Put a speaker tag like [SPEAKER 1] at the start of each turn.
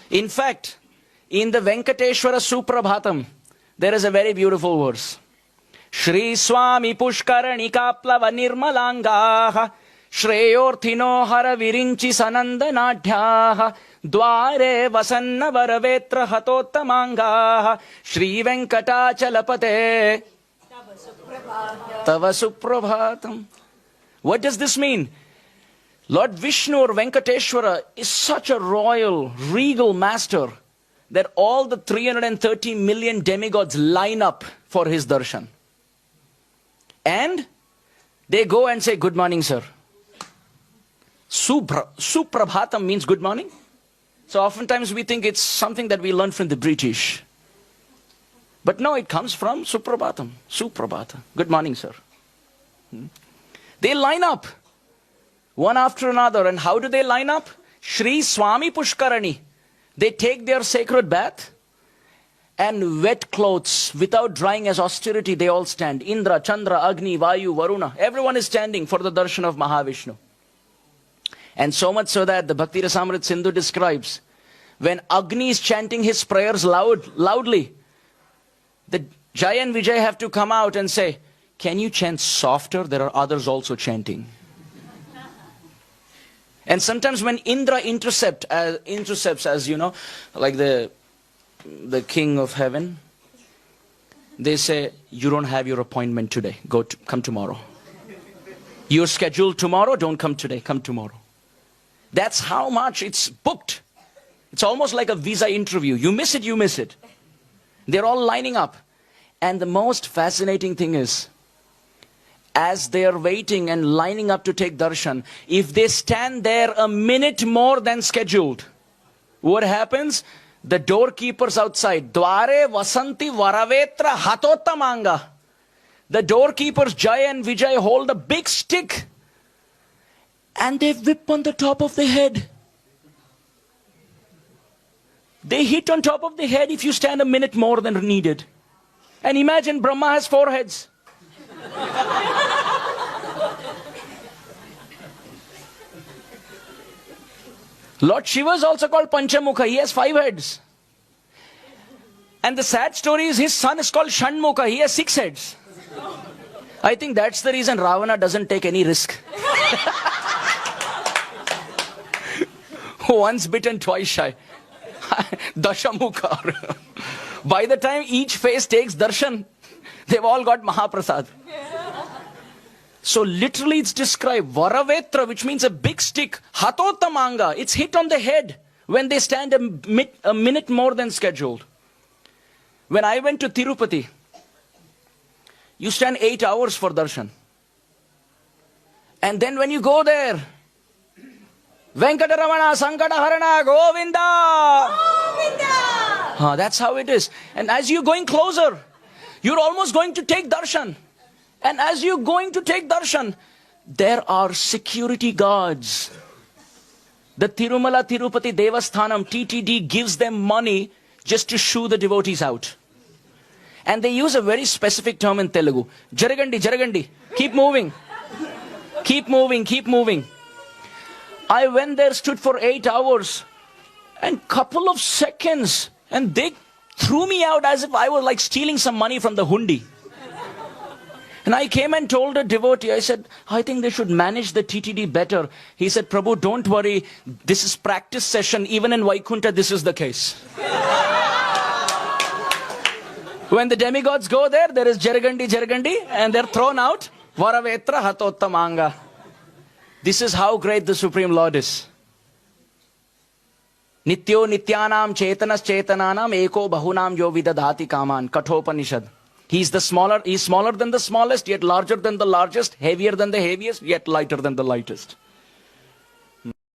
[SPEAKER 1] In fact, in the Venkateshwara Suprabhatam, there is a very beautiful verse. Shri Swami Pushkarani Kaplava Nirmalangaha Shreyorthino Hara Virinchi Sanandanadhyaha Dware Vasanna Varavetra Hatottamangaha Shri Venkatachalapate Tava Suprabhatam. What does this mean? Lord Vishnu or Venkateshwara is such a royal, regal master that all the 330 million demigods line up for his darshan. And they go and say, good morning, sir. Suprabhatam means good morning. So oftentimes we think it's something that we learned from the British. But no, it comes from Suprabhatam. Suprabhata. Good morning, sir. They line up one after another. And how do they line up? Shri Swami Pushkarani. They take their sacred bath and wet clothes without drying as austerity. They all stand. Indra, Chandra, Agni, Vayu, Varuna. Everyone is standing for the darshan of Mahavishnu. And so much so that the Bhakti Rasamrit Sindhu describes when Agni is chanting his prayers loudly, the Jai and Vijay have to come out and say, can you chant softer? There are others also chanting. And sometimes when Indra intercepts, as you know, like the king of heaven, they say, you don't have your appointment today. Come tomorrow. You're scheduled tomorrow, don't come today, come tomorrow. That's how much it's booked. It's almost like a visa interview. You miss it, you miss it. They're all lining up. And the most fascinating thing is, as they are waiting and lining up to take darshan, if they stand there a minute more than scheduled, what happens? The doorkeepers outside, Dware Vasanti Varavetra Hatottamanga. The doorkeepers, Jai and Vijay, hold a big stick and they whip on the top of the head. They hit on top of the head if you stand a minute more than needed. And imagine Brahma has 4 heads. Lord Shiva is also called Panchamukha. He has 5 heads. And the sad story is his son is called Shanmukha. He has 6 heads. I think that's the reason Ravana doesn't take any risk. Once bitten, twice shy. Dashamukha. By the time each face takes darshan, they've all got Mahaprasad. So literally it's described, Varavetra, which means a big stick, Hatottamanga, it's hit on the head when they stand a minute more than scheduled. When I went to Tirupati, you stand 8 hours for darshan. And then when you go there, Venkataramana, Sankataharana, Govinda! Govinda! That's how it is. And as you're going closer, you're almost going to take darshan. And as you're going to take darshan, there are security guards. The Tirumala Tirupati Devasthanam, TTD, gives them money just to shoo the devotees out. And they use a very specific term in Telugu. Jaragandi, Jaragandi. Keep moving. Keep moving, keep moving. I went there, stood for 8 hours and couple of seconds, and they threw me out as if I was like stealing some money from the hundi. And I came and told a devotee, I said, I think they should manage the TTD better. He said, Prabhu, don't worry. This is practice session. Even in Vaikuntha, this is the case. When the demigods go there, there is Jaragandi, Jaragandi, and they're thrown out. Varavetra Hatottamanga. This is how great the Supreme Lord is. Nityo Nityanam Chetanas Chetananam Eko Bahunam Yo Vidadhati Kaman. Kathopanishad. He's smaller than the smallest, yet larger than the largest, heavier than the heaviest, yet lighter than the lightest.